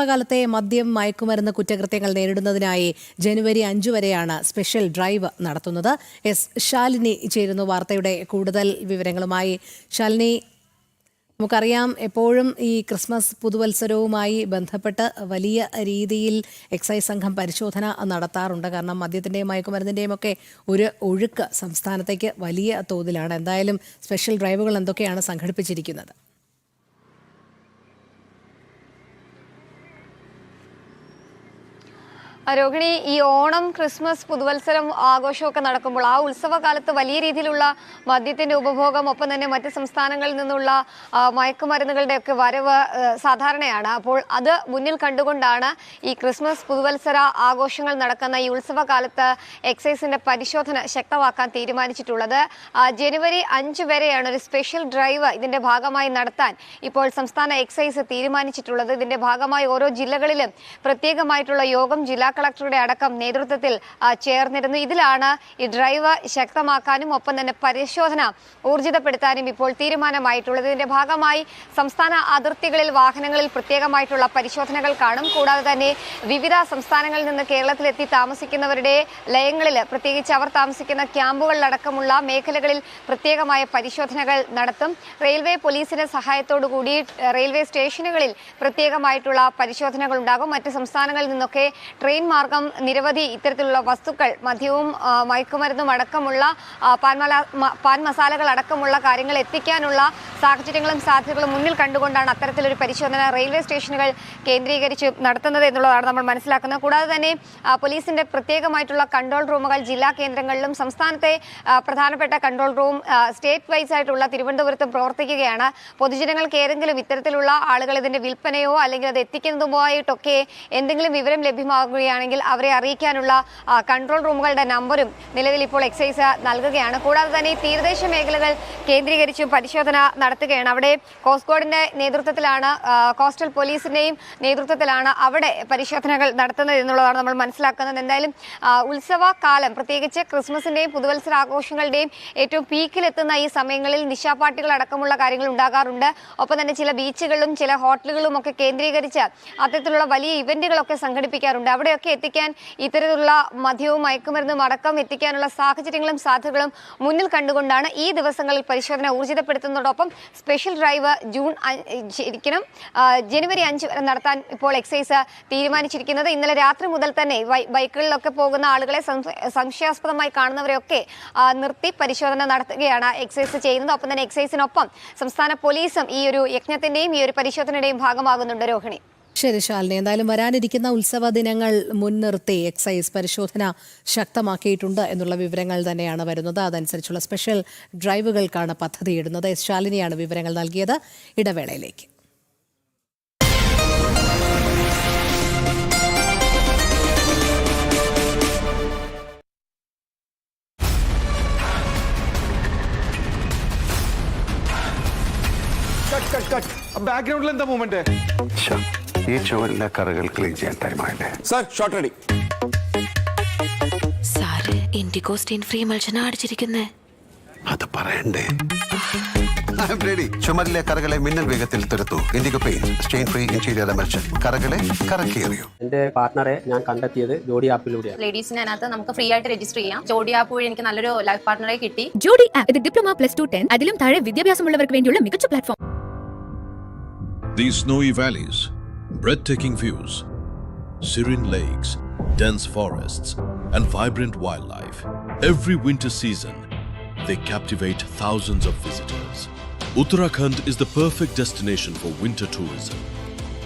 കാലത്തെ മദ്യം മയക്കുമരുന്ന് കുറ്റകൃത്യങ്ങൾ നേരിടുന്നതിനായി ജനുവരി 5 വരെയാണ് സ്പെഷ്യൽ ഡ്രൈവ് നടത്തുന്നത്. എസ് ശാലിനി ചേരുന്നു വാർത്തയുടെ കൂടുതൽ വിവരങ്ങളുമായി. ശാലിനി, നമുക്കറിയാം എപ്പോഴും ഈ ക്രിസ്മസ് പുതുവത്സരവുമായി ബന്ധപ്പെട്ട് വലിയ രീതിയിൽ എക്സൈസ് സംഘം പരിശോധന നടത്താറുണ്ട്. കാരണം മദ്യത്തിൻ്റെയും മയക്കുമരുന്നിൻ്റെയും ഒക്കെ ഒരു ഒഴുക്ക് സംസ്ഥാനത്തേക്ക് വലിയ തോതിലാണ്. എന്തായാലും സ്പെഷ്യൽ ഡ്രൈവുകൾ എന്തൊക്കെയാണ് സംഘടിപ്പിച്ചിരിക്കുന്നത്? രോഹിണി, ഈ ഓണം, ക്രിസ്മസ്, പുതുവത്സരം ആഘോഷമൊക്കെ നടക്കുമ്പോൾ ആ ഉത്സവകാലത്ത് വലിയ രീതിയിലുള്ള മദ്യത്തിന്റെ ഉപഭോഗം, ഒപ്പം തന്നെ മറ്റ് സംസ്ഥാനങ്ങളിൽ നിന്നുള്ള മയക്കുമരുന്നുകളുടെ ഒക്കെ വരവ് സാധാരണയാണ്. അപ്പോൾ അത് മുന്നിൽ കണ്ടുകൊണ്ടാണ് ഈ ക്രിസ്മസ്, പുതുവത്സര ആഘോഷങ്ങൾ നടക്കുന്ന ഈ ഉത്സവകാലത്ത് എക്സൈസിന്റെ പരിശോധന ശക്തമാക്കാൻ തീരുമാനിച്ചിട്ടുള്ളത്. ജനുവരി 5 വരെയാണ് ഒരു സ്പെഷ്യൽ ഡ്രൈവ് ഇതിന്റെ ഭാഗമായി നടത്താൻ ഇപ്പോൾ സംസ്ഥാന എക്സൈസ് തീരുമാനിച്ചിട്ടുള്ളത്. ഇതിന്റെ ഭാഗമായി ഓരോ ജില്ലകളിലും പ്രത്യേകമായിട്ടുള്ള യോഗം ജില്ലാ കളക്ടറുടെ അടക്കം നേതൃത്വത്തിൽ ചേർന്നിരുന്നു. ഇതിലാണ് ഈ ഡ്രൈവ് ശക്തമാക്കാനും ഒപ്പം തന്നെ പരിശോധന ഊർജിതപ്പെടുത്താനും ഇപ്പോൾ തീരുമാനമായിട്ടുള്ളത്. ഇതിന്റെ ഭാഗമായി സംസ്ഥാന അതിർത്തികളിൽ വാഹനങ്ങളിൽ പ്രത്യേകമായിട്ടുള്ള പരിശോധനകൾ കാണും. കൂടാതെ തന്നെ വിവിധ സംസ്ഥാനങ്ങളിൽ നിന്ന് കേരളത്തിലെത്തി താമസിക്കുന്നവരുടെ ലയങ്ങളിൽ, പ്രത്യേകിച്ച് അവർ താമസിക്കുന്ന ക്യാമ്പുകളിലടക്കമുള്ള മേഖലകളിൽ പ്രത്യേകമായ പരിശോധനകൾ നടത്തും. റെയിൽവേ പോലീസിന്റെ സഹായത്തോടുകൂടി റെയിൽവേ സ്റ്റേഷനുകളിൽ പ്രത്യേകമായിട്ടുള്ള പരിശോധനകൾ ഉണ്ടാകും. മറ്റ് സംസ്ഥാനങ്ങളിൽ നിന്നൊക്കെ ട്രെയിൻ മാർഗം നിരവധി ഇത്തരത്തിലുള്ള വസ്തുക്കൾ, മദ്യവും മയക്കുമരുന്നും അടക്കമുള്ള പാൻ മസാലകൾ അടക്കമുള്ള കാര്യങ്ങൾ എത്തിക്കാനുള്ള സാഹചര്യങ്ങളും സാധ്യതകളും മുന്നിൽ കണ്ടുകൊണ്ടാണ് അത്തരത്തിലൊരു പരിശോധന റെയിൽവേ സ്റ്റേഷനുകൾ കേന്ദ്രീകരിച്ച് നടത്തുന്നത് എന്നുള്ളതാണ് നമ്മൾ മനസ്സിലാക്കുന്നത്. കൂടാതെ തന്നെ പോലീസിന്റെ പ്രത്യേകമായിട്ടുള്ള കൺട്രോൾ റൂമുകൾ ജില്ലാ കേന്ദ്രങ്ങളിലും, സംസ്ഥാനത്തെ പ്രധാനപ്പെട്ട കൺട്രോൾ റൂം സ്റ്റേറ്റ് വൈസ് ആയിട്ടുള്ള തിരുവനന്തപുരത്തും പ്രവർത്തിക്കുകയാണ്. പൊതുജനങ്ങൾക്ക് ഏതെങ്കിലും ഇത്തരത്തിലുള്ള ആളുകൾ ഇതിന്റെ വിൽപ്പനയോ അല്ലെങ്കിൽ അത് എത്തിക്കുന്നതുമായിട്ടൊക്കെ എന്തെങ്കിലും വിവരം ലഭ്യമാകുകയാണെങ്കിൽ അവരെ അറിയിക്കാനുള്ള കൺട്രോൾ റൂമുകളുടെ നമ്പറും നിലവിൽ ഇപ്പോൾ എക്സൈസ് നൽകുകയാണ്. കൂടാതെ തന്നെ തീരദേശ മേഖലകൾ കേന്ദ്രീകരിച്ചും പരിശോധന നടത്തുകയാണ്. അവിടെ കോസ്റ്റ് ഗാർഡിന്റെ നേതൃത്വത്തിലാണ്, കോസ്റ്റൽ പോലീസിന്റെയും നേതൃത്വത്തിലാണ് അവിടെ പരിശോധനകൾ നടത്തുന്നത് എന്നുള്ളതാണ് നമ്മൾ മനസ്സിലാക്കുന്നത്. എന്തായാലും ഉത്സവകാലം, പ്രത്യേകിച്ച് ക്രിസ്മസിന്റെയും പുതുവത്സരാഘോഷങ്ങളുടെയും ഏറ്റവും പീക്കിലെത്തുന്ന ഈ സമയങ്ങളിൽ നിശാപാർട്ടികൾ അടക്കമുള്ള കാര്യങ്ങൾ ഉണ്ടാകാറുണ്ട്. ഒപ്പം തന്നെ ചില ബീച്ചുകളിലും ചില ഹോട്ടലുകളും ഒക്കെ കേന്ദ്രീകരിച്ച് അത്തരത്തിലുള്ള വലിയ ഇവന്റുകളൊക്കെ സംഘടിപ്പിക്കാറുണ്ട്. അവിടെയൊക്കെ എത്തിക്കാൻ ഇത്തരത്തിലുള്ള മദ്യവും മയക്കുമരുന്നും അടക്കം എത്തിക്കാനുള്ള സാഹചര്യങ്ങളും സാധ്യതകളും മുന്നിൽ കണ്ടുകൊണ്ടാണ് ഈ ദിവസങ്ങളിൽ പരിശോധന ഊർജിതപ്പെടുത്തുന്നതോടൊപ്പം സ്പെഷ്യൽ ഡ്രൈവ് ജനുവരി 5 വരെ നടത്താൻ ഇപ്പോൾ എക്സൈസ് തീരുമാനിച്ചിരിക്കുന്നത്. ഇന്നലെ രാത്രി മുതൽ തന്നെ ബൈക്കുകളിലൊക്കെ പോകുന്ന ആളുകളെ, സംശയാസ്പദമായി കാണുന്നവരെയൊക്കെ നിർത്തി പരിശോധന നടത്തുകയാണ് എക്സൈസ് ചെയ്യുന്നത്. ഒപ്പം തന്നെ എക്സൈസിനൊപ്പം സംസ്ഥാന പോലീസും ഈ ഒരു യജ്ഞത്തിന്റെയും ഈ ഒരു പരിശോധനയുടെയും ഭാഗമാകുന്നുണ്ട്. രോഹിണി, ശരി ശാലിനി, എന്തായാലും വരാനിരിക്കുന്ന ഉത്സവ ദിനങ്ങൾ മുൻനിർത്തി എക്സൈസ് പരിശോധന ശക്തമാക്കിയിട്ടുണ്ട് എന്നുള്ള വിവരങ്ങൾ തന്നെയാണ് വരുന്നത്. അതനുസരിച്ചുള്ള സ്പെഷ്യൽ ഡ്രൈവുകൾക്കാണ് പദ്ധതിയിടുന്നത്. എസ് ശാലിനിയാണ് വിവരങ്ങൾ നൽകിയത്. ഇടവേളയിലേക്ക്. ബാക്ക്ഗ്രൗണ്ടിൽ എന്താ മൂവ്മെന്റ്? ഈ ചുവരിലെ കറകൾ ക്ലീൻ ചെയ്യാൻ ടൈമായില്ലേ? Sir, shot ready. Sir Indigo stain free മത്സ്യം അടിച്ചിരിക്കുന്നേ, അത് പറയണ്ടേ? ചുമരിലെ കറകളെ മിന്നൽ വേഗത്തിൽ തുരത്തു. Indigo paint stain free interior emulsion, കറകളെ കറക്കിയെറിയൂ. എന്റെ പാർട്ണറെ ഞാൻ കണ്ടെത്തിയത് ജോഡി ആപ്പിലൂടെയാണ്. ലേഡീസിന് അതിനകത്ത് നമുക്ക് ഫ്രീ ആയിട്ട് രജിസ്റ്റർ ചെയ്യാം. ജോഡി ആപ്പ് വഴി എനിക്ക് നല്ലൊരു ലൈഫ് പാർട്ണറെ കിട്ടി. ജോഡി ആപ്പ് ഇത് ഡിപ്ലോമ +2 10 അതിലും താഴെ വിദ്യാഭ്യാസമുള്ളവർക്ക് വേണ്ടിയുള്ള മികച്ച platform. These snowy valleys, breathtaking views, serene lakes, dense forests, and vibrant wildlife. Every winter season, they captivate thousands of visitors. Uttarakhand is the perfect destination for winter tourism,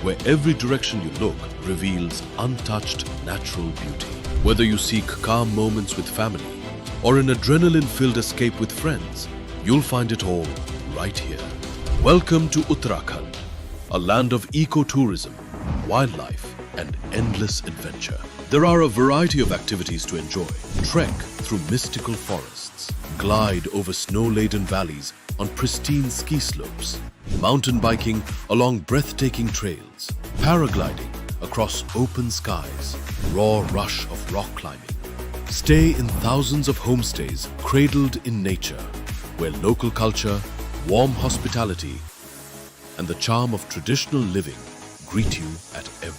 where every direction you look reveals untouched natural beauty. Whether you seek calm moments with family or an adrenaline-filled escape with friends, you'll find it all right here. Welcome to Uttarakhand, a land of ecotourism, wildlife, and endless adventure. There are a variety of activities to enjoy. Trek through mystical forests, glide over snow-laden valleys on pristine ski slopes, mountain biking along breathtaking trails, paragliding across open skies, raw rush of rock climbing. Stay in thousands of homestays cradled in nature, where local culture, warm hospitality, and the charm of traditional living greet you at every